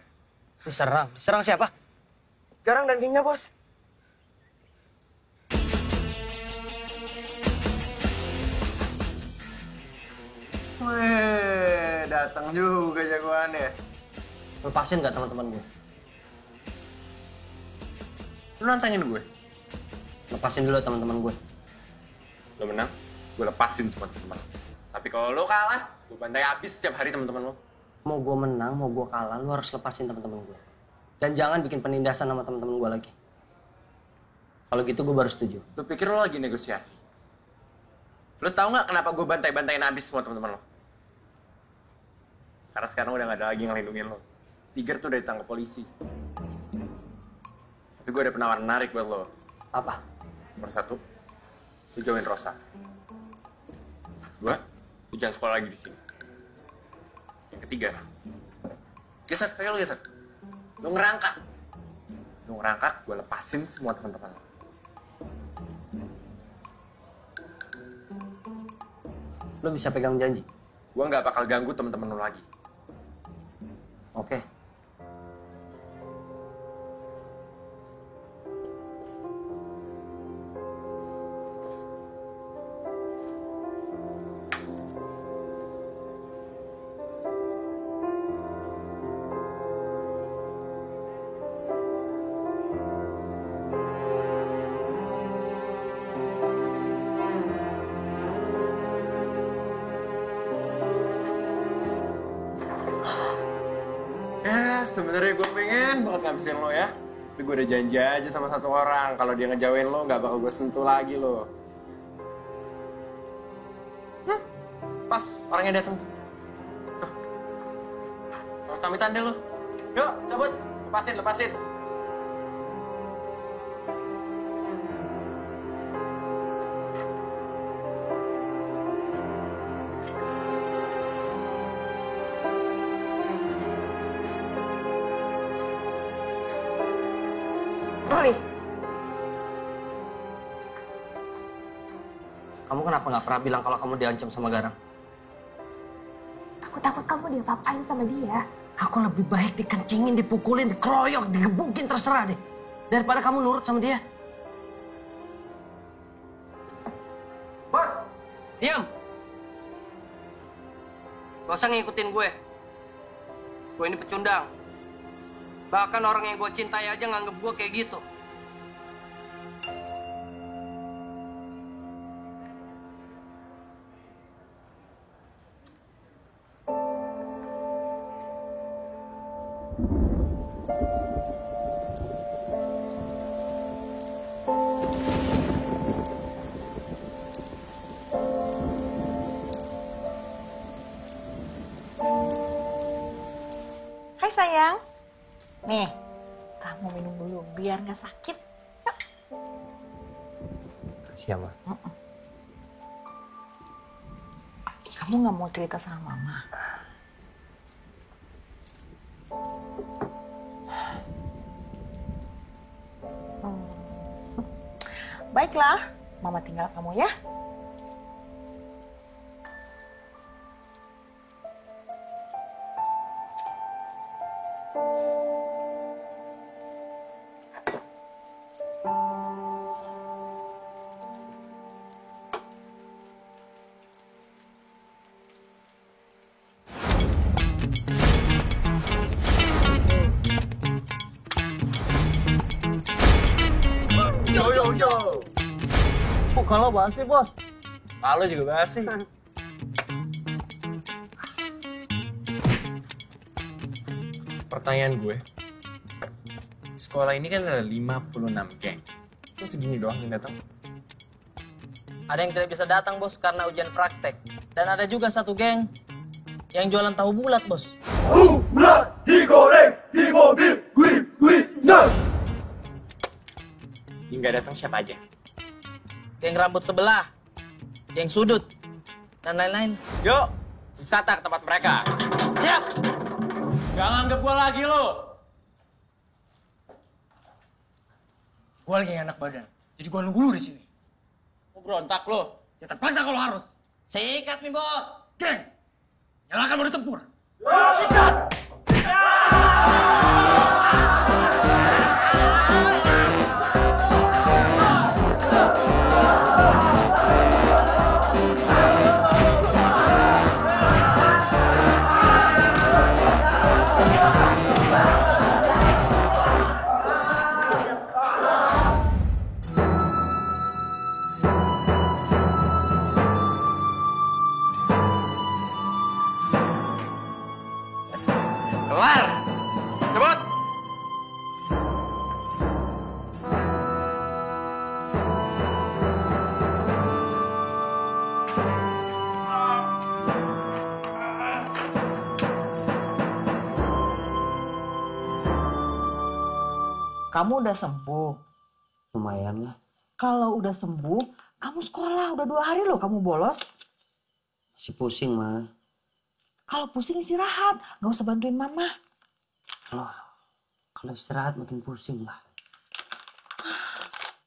Diserang? Diserang siapa? Garang dan gengnya, Bos. Weh, datang juga jagoannya. Lepasin nggak teman-teman gue? Lu nantangin gue? Lepasin dulu teman-teman gue. Lo menang, gue lepasin semua teman-teman. Tapi kalau lo kalah, gue bantai habis setiap hari teman-teman lo. Mau gue menang, mau gue kalah, lu harus lepasin teman-teman gue. Dan jangan bikin penindasan sama teman-teman gue lagi. Kalau gitu gue baru setuju. Lo pikir lo lagi negosiasi? Lo tau nggak kenapa gue bantai-bantain habis semua teman-teman lo? Karena sekarang udah gak ada lagi yang ngelindungin lo. Tiger tuh udah ditangkap polisi. Tapi gue ada penawaran menarik buat lo. Apa? Nomor 1, lo jauhin Rosa. 2, lo jangan sekolah lagi di sini. Yang ketiga, geser, kayak lo geser. Lo ngerangkak. Lo ngerangkak, gue lepasin semua teman-teman lo. Lo bisa pegang janji? Gue nggak bakal ganggu teman-teman lo lagi. Oke. sebenarnya gue pengen banget ngabisin lo ya. Tapi gue udah janji aja sama satu orang. Kalau dia ngejauhin lo, nggak bakal gue sentuh lagi lo. Pas, orangnya datang tuh. Tuh. Pamitan deh lo. Yuk, cabut. Lepasin, lepasin. Ruli. Kamu kenapa nggak pernah bilang kalau kamu diancam sama Garang? Aku takut kamu diapa-apain sama dia. Aku lebih baik dikencingin, dipukulin, dikeroyok, digebukin, terserah deh. Daripada kamu nurut sama dia. Bos! Diam! Gak usah ngikutin gue. Gue ini pecundang. Bahkan orang yang gue cintai aja nganggep gue kayak gitu. Hai sayang. Nih, kamu minum dulu biar nggak sakit. Yuk. Makasih ya, Ma. Kamu nggak mau cerita sama Mama? Baiklah, Mama tinggal kamu ya. Yo. Bukan lo bahas sih, Bos. Kalau juga bahas sih. Pertanyaan gue, sekolah ini kan ada 56 geng. Cuma segini doang yang datang. Ada yang tidak bisa datang, Bos, karena ujian praktek. Dan ada juga satu geng yang jualan tahu bulat, Bos. Tahu bulat digoreng di mobil, gurih, nah. Yang nggak datang siapa aja? Geng rambut sebelah, geng sudut, dan lain-lain. Yuk, wisata ke tempat mereka. Siap! Jangan anggap gue lagi lo. Gue lagi gak enak badan, jadi gue nunggu lu di sini. Mau berontak lo? Ya terpaksa kalau harus. Sikat nih, Bos. Geng, nyalakan mode tempur. Sikat! Kelar! Cepet! Kamu udah sembuh? Lumayan lah. Kalau udah sembuh, kamu sekolah. Udah 2 hari loh kamu bolos. Masih pusing, Ma. Kalau pusing istirahat, nggak usah bantuin Mama. Kalau istirahat makin pusing lah.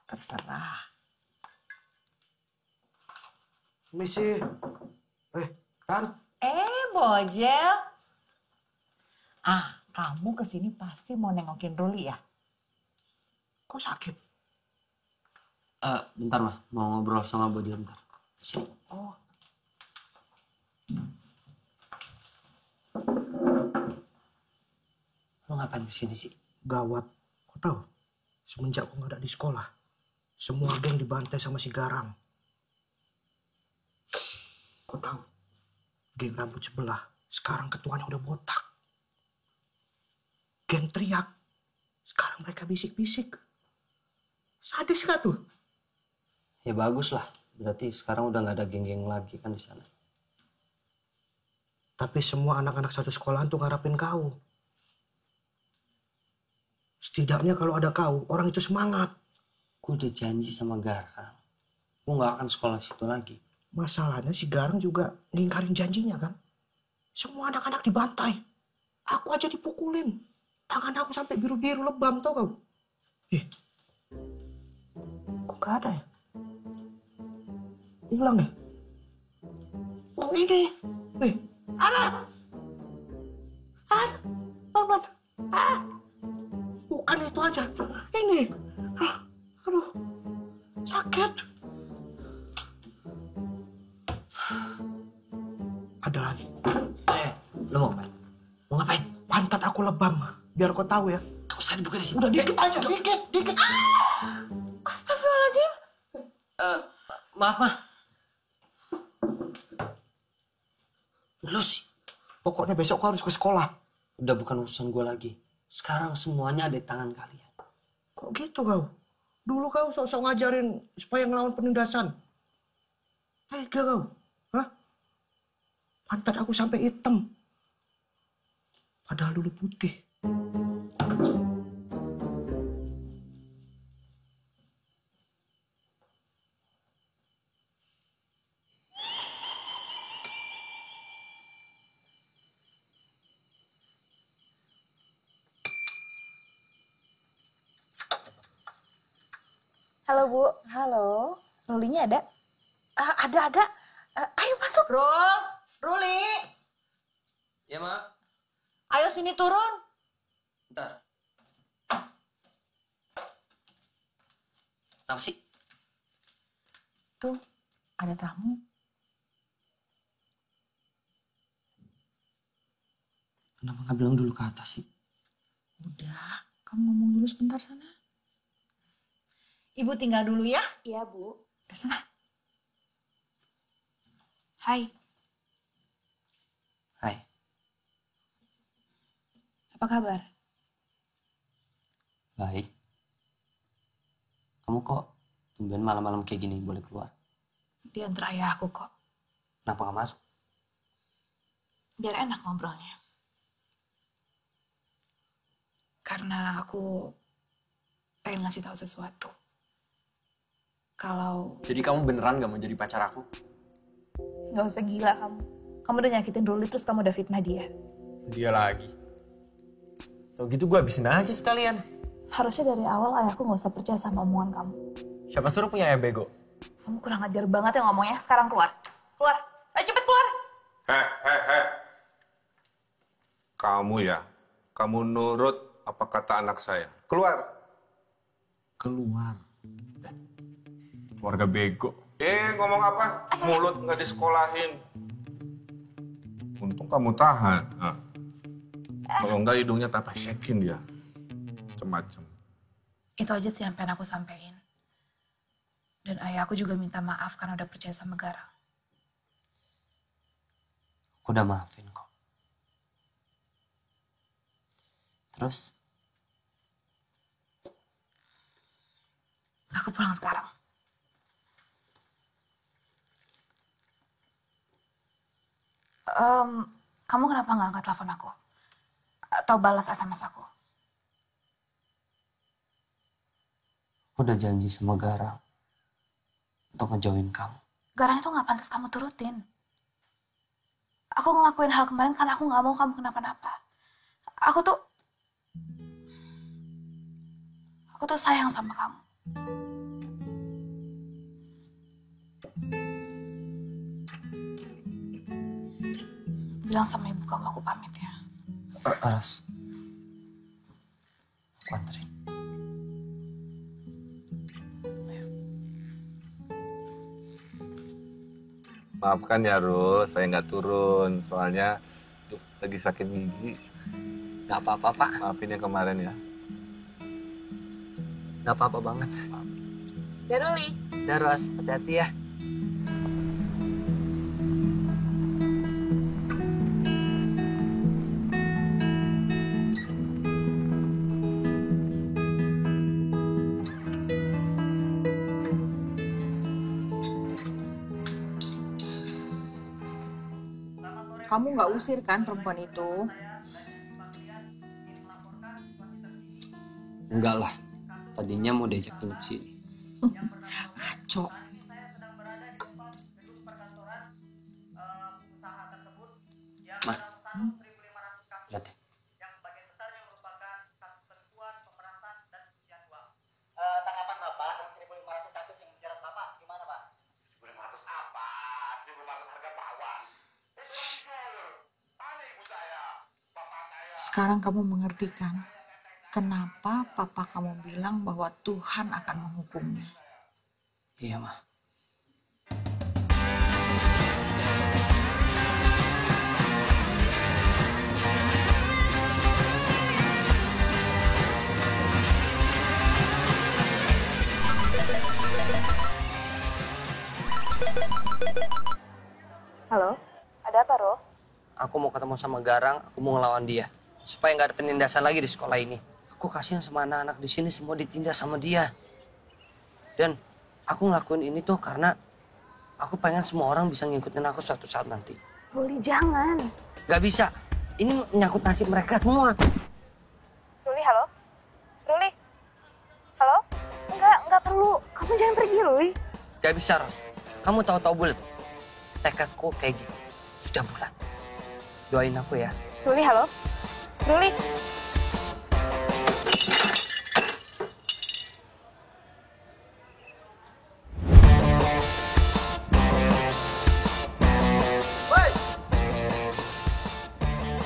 Terserah. Misi. Kan? Bojel. Kamu kesini pasti mau nengokin Ruli ya? Kok sakit? Bentar, Ma. Mau ngobrol sama Bojel bentar. Sini. Oh. Lo ngapain kesini sih? Gawat. Kau tahu? Semenjak aku nggak ada di sekolah, semua geng dibantai sama si Garang. Kau tahu? Geng rambut sebelah, sekarang ketuanya udah botak. geng teriak. Sekarang mereka bisik-bisik. Sadis gak tuh? Ya bagus lah. Berarti sekarang udah nggak ada geng-geng lagi kan di sana. Tapi semua anak-anak satu sekolahan tuh ngarapin kau. Setidaknya kalau ada kau, orang itu semangat. Gue udah janji sama Garang. Gue nggak akan sekolah situ lagi. Masalahnya si Garang juga ngingkarin janjinya kan. Semua anak-anak dibantai. Aku aja dipukulin. Tangan aku sampai biru-biru lebam tau kau. Kok gak ada ya? Hilang ya? Oh ini. Ada. Pelan-pelan. Bukan itu aja. Ini. Aduh. Sakit. Ada lagi. Lo mau ngapain? Mau ngapain? Pantat aku lebam. Biar kau tahu ya. Gak usah dibuka di sini. Udah dikit aja. Dikit. Astagfirullahaladzim. Maaf, Ma. Lu sih. Pokoknya besok kau harus ke sekolah. Udah bukan urusan gue lagi. Sekarang semuanya ada di tangan kalian. Kok gitu kau? Dulu kau sok-sok ngajarin supaya ngelawan penindasan. Tega kau. Hah? Pantat aku sampai hitam. Padahal dulu putih. Halo Bu. Halo. Rulinya ada? Ada. Ayo masuk. Ruli. Ya, Ma. Ayo sini turun. Bentar. Apa sih? Tuh, ada tamu. Kenapa nggak bilang dulu ke atas sih? Udah, kamu ngomong dulu sebentar sana. Ibu tinggal dulu ya. Iya, Bu. Ke sana. Hai. Hai. Apa kabar? Baik. Kamu kok tumben malam-malam kayak gini boleh keluar? Diantar ayah aku kok. Kenapa nggak masuk? Biar enak ngobrolnya. Karena aku pengen ngasih tahu sesuatu. Kalau... Jadi kamu beneran gak mau jadi pacar aku? Gak usah gila kamu. Kamu udah nyakitin Ruli terus kamu udah fitnah dia. Dia lagi. Tuh gitu gue habisin aja sekalian. Harusnya dari awal ayahku gak usah percaya sama omongan kamu. Siapa suruh punya ayah bego? Kamu kurang ajar banget ya ngomongnya. Sekarang keluar. Keluar. Ayo cepet keluar. Kamu ya? Kamu nurut apa kata anak saya? Keluar. Keluar. Keluarga bego. Ngomong apa? Mulut nggak disekolahin. Untung kamu tahan. Kalau enggak hidungnya tak pesekin dia. Macem-macem. Itu aja sih yang pengen aku sampein. Dan ayah aku juga minta maaf karena udah percaya sama Garang. Aku udah maafin kok. Terus? Aku pulang sekarang. Kamu kenapa nggak angkat telepon aku? Atau balas SMS aku? Aku udah janji sama Garang untuk ngejauhin kamu. Garang itu nggak pantas kamu turutin. Aku ngelakuin hal kemarin karena aku nggak mau kamu kenapa-napa. Aku tuh sayang sama kamu. Bilang sama ibu kamu aku pamit ya. Aras. Aku anterin. Maafkan ya Rul, saya nggak turun. Soalnya lagi sakit gigi. Gak apa-apa, Pak. Maafin yang kemarin ya. Gak apa-apa banget. Ya Ruli. Udah Ros, hati-hati ya. Kamu nggak usir kan perempuan itu? Enggak lah. Tadinya mau diajak nginep sini. Ngaco. Ma, lihat deh. Tanggapan Bapak atas 1.500 kasus yang menjerat Bapak gimana, Pak? 1.500 apa? 1.500 harga bawang. Mana ibu saya? Bapak saya. Sekarang kamu mengerti kan? Kenapa papa kamu bilang bahwa Tuhan akan menghukumnya? Iya, Ma. Halo, ada apa, Ro? Aku mau ketemu sama Garang, aku mau ngelawan dia. Supaya nggak ada penindasan lagi di sekolah ini. Aku kasihan sama anak-anak di sini semua ditindas sama dia. Dan aku ngelakuin ini tuh karena aku pengen semua orang bisa ngikutin aku suatu saat nanti. Ruli, jangan. Gak bisa. Ini menyangkut nasib mereka semua. Ruli, halo? Ruli? Halo? Enggak perlu. Kamu jangan pergi, Ruli. Gak bisa, Ros. Kamu tahu-tahu bulat. Tekadku kayak gitu. Sudah bulat. Doain aku ya. Ruli, halo? Ruli? Woi!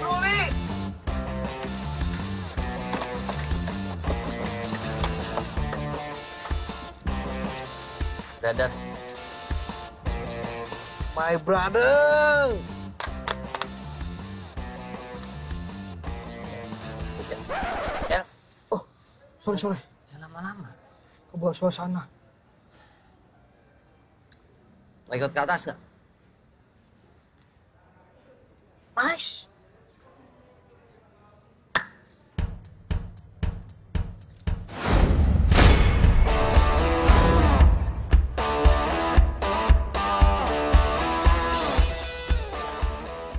Ruli! Brother. My brother! Ya. Oh, sorry. Jangan lama-lama. Kebawa suasana. Mau ikut ke atas gak? Nice.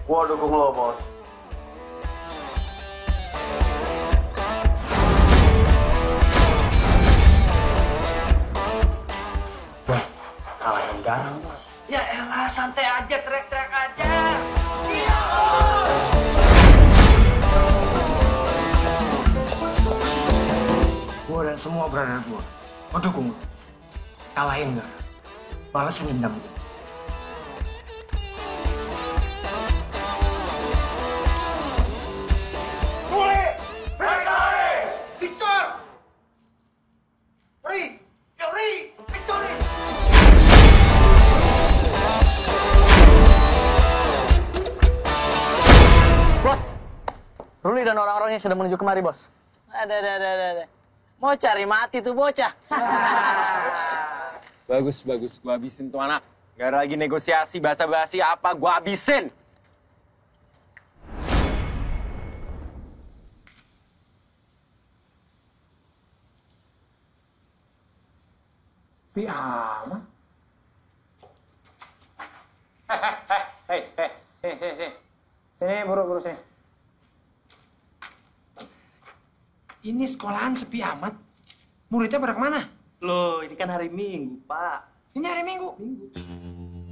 Gua dukung lo, Bos. Bos, kalahin Garang, Bos. Ya elah, santai aja, teriak-teriak aja. Gua dan semua brother gua dukung lo. Kalahin Garang. Balesin dendam gua. Victor! Ri! Yo, Ri! Victory! Bos, Ruli dan orang-orangnya sudah menuju kemari, Bos. Ada. Mau cari mati tuh bocah. Bagus. Gua habisin tuh anak. Gak ada lagi negosiasi, basa-basi apa, gua habisin. Pi aman. Hei. Sini, buru sini. Ini sekolahan sepi amat. Muridnya pada kemana? Loh, ini kan hari Minggu, Pak. Ini hari Minggu.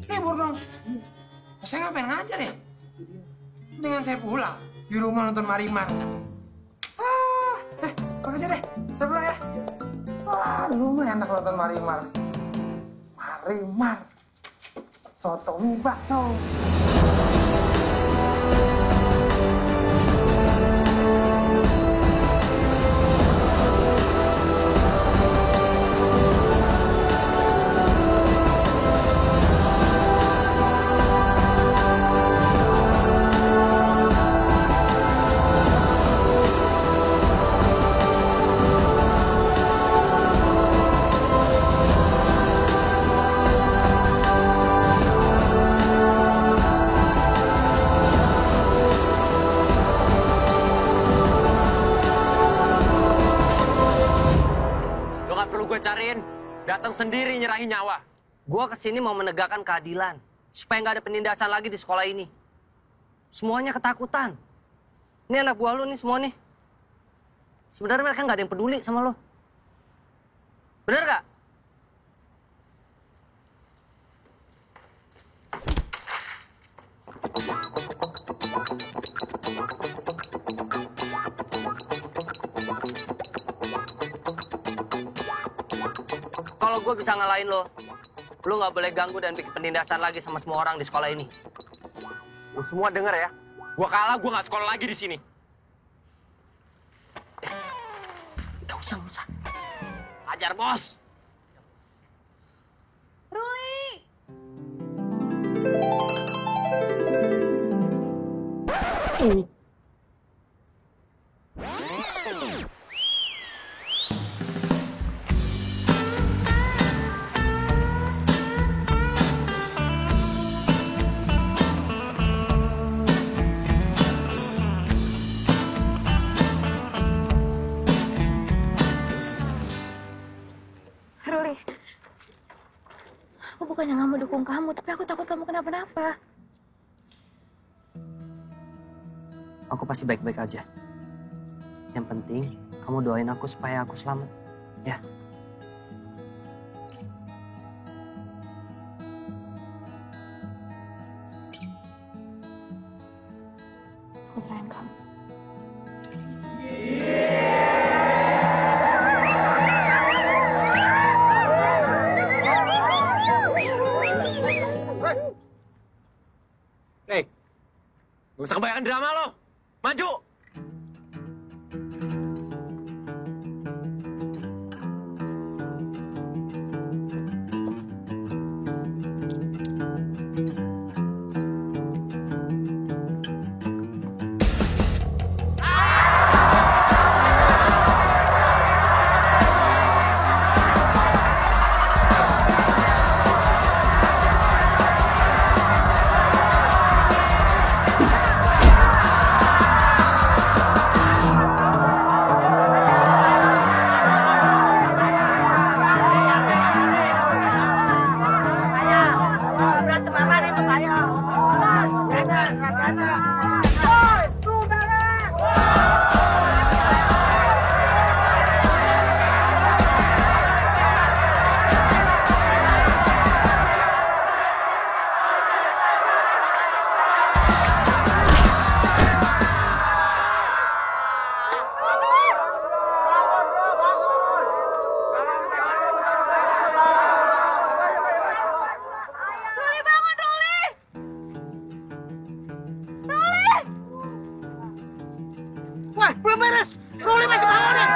Libur dong. Saya ngapain ngajar ya? Dengan saya pulang. Di rumah nonton Marimar. Bang aja deh. Saya pulang ya. Wah, dulu mah enak nonton Marimar. Marimar. Soto mie bakso. Cariin, datang sendiri nyerahin nyawa. Gua kesini mau menegakkan keadilan supaya nggak ada penindasan lagi di sekolah ini. Semuanya ketakutan. Ini anak buah lu nih semua nih. Sebenarnya mereka nggak ada yang peduli sama lo. Bener gak? Kalau gue bisa ngalahin lo nggak boleh ganggu dan bikin penindasan lagi sama semua orang di sekolah ini. Lu semua denger ya, gua kalah, gua nggak sekolah lagi di sini. Gak usah. Ajar bos. Ruli! Ini. Ruli, aku bukannya nggak mau dukung kamu, tapi aku takut kamu kenapa-napa. Aku pasti baik-baik aja. Yang penting kamu doain aku supaya aku selamat. Ya. Aku sayang kamu. Nih, gak usah kebanyakan drama lo. Maju! Wah, belum beres. Ruli masih bangun nih.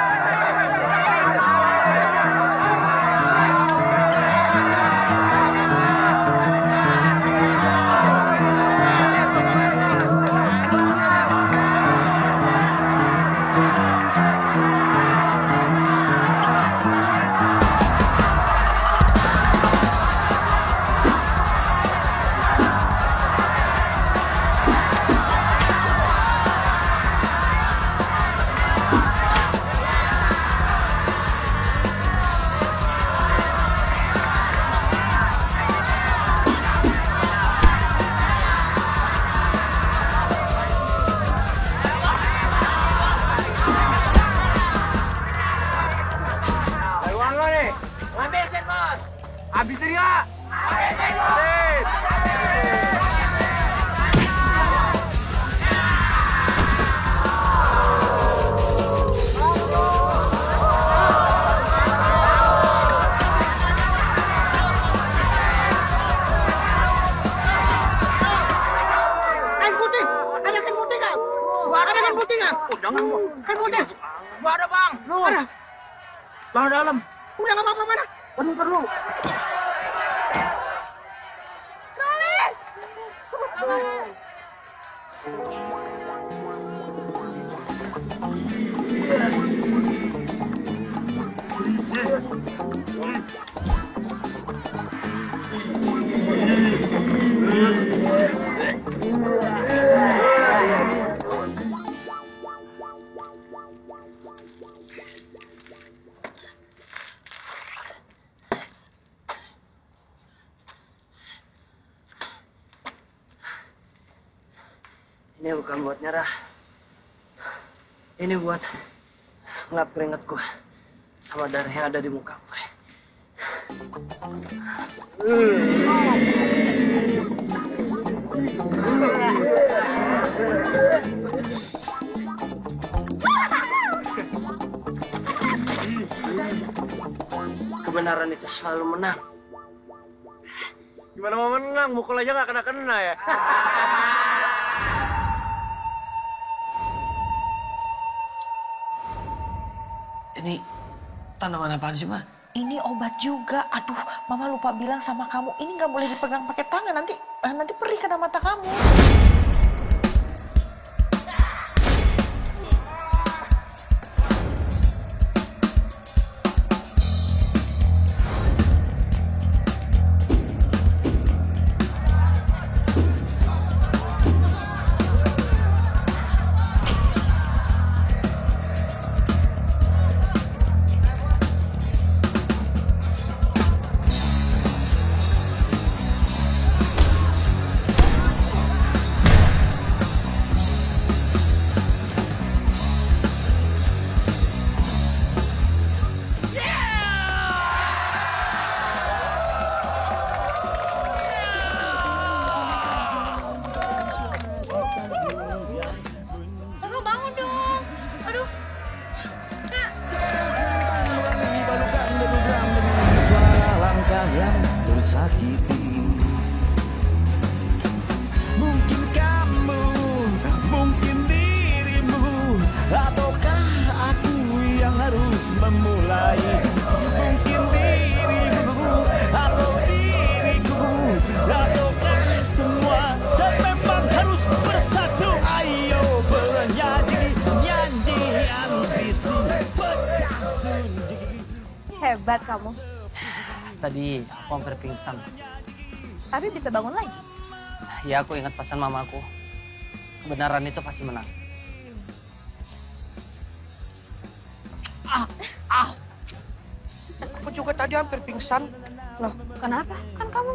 Habisin nggak? Habis! Kain putih! Ada kain putih nggak? Ada kain putih nggak? Oh, jangan, Bu. Kain putih! Gua ada, Bang. Ada. Bang dalam. Udah nggak apa-apa, mana? Perlu. Ini bukan buat nyerah. Ini buat ngelap keringatku sama darah yang ada di muka gue. Kebenaran itu selalu menang. Gimana mau menang? Mukul aja nggak kena-kena ya. Ini tanaman apaan sih, Ma? Ini obat juga. Aduh, Mama lupa bilang sama kamu. Ini nggak boleh dipegang pakai tangan. Nanti perih kena mata kamu. tersakiti. Mungkin kamu, mungkin dirimu, ataukah aku yang harus memulai? Mungkin dirimu, atau diriku, ataukah semua, dan memang harus bersatu. Ayo bernyanyi, nyanyi ambisi, pecah sunyi. Hebat kamu. Tadi aku hampir pingsan. Tapi bisa bangun lagi. Ya aku ingat pesan mamaku. Kebenaran itu pasti menang. Aku juga tadi hampir pingsan. Loh, kenapa? Kan kamu